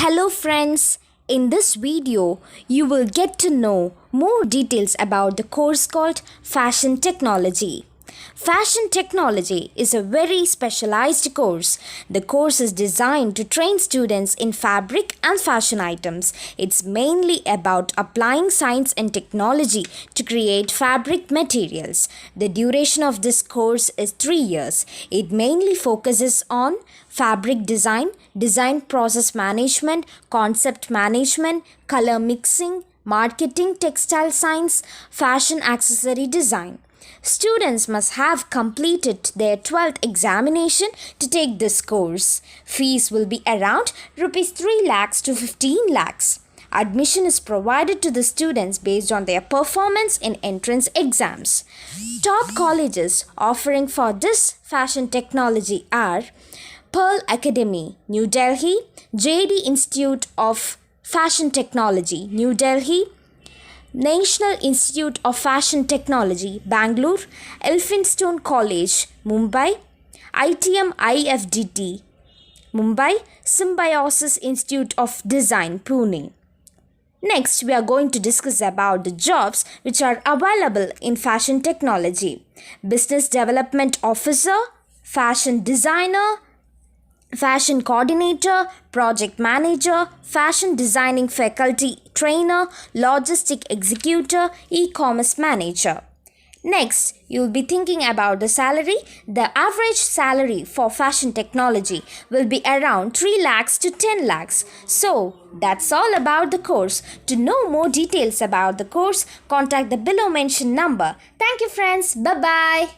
Hello friends, in this video you will get to know more details about the course called Fashion Technology. Fashion Technology is a very specialized course. The course is designed to train students in fabric and fashion items. It's mainly about applying science and technology to create fabric materials. The duration of this course is 3 years. It mainly focuses on fabric design, design process management, concept management, color mixing, marketing, textile science, fashion accessory design. Students must have completed their 12th examination to take this course. Fees will be around Rs 3 lakhs to 15 lakhs. Admission is provided to the students based on their performance in entrance exams. Top colleges offering for this fashion technology are Pearl Academy, New Delhi, JD Institute of Fashion Technology, New Delhi, National Institute of Fashion Technology, Bangalore, Elphinstone College, Mumbai, ITM IFDT, Mumbai, Symbiosis Institute of Design, Pune. Next, we are going to discuss about the jobs which are available in fashion technology. Business Development Officer, Fashion Designer, Fashion Coordinator, Project Manager, Fashion Designing Faculty Trainer, Logistic Executor, E-Commerce Manager. Next, you will be thinking about the salary. The average salary for fashion technology will be around 3 lakhs to 10 lakhs. So, that's all about the course. To know more details about the course, contact the below mentioned number. Thank you friends. Bye-bye.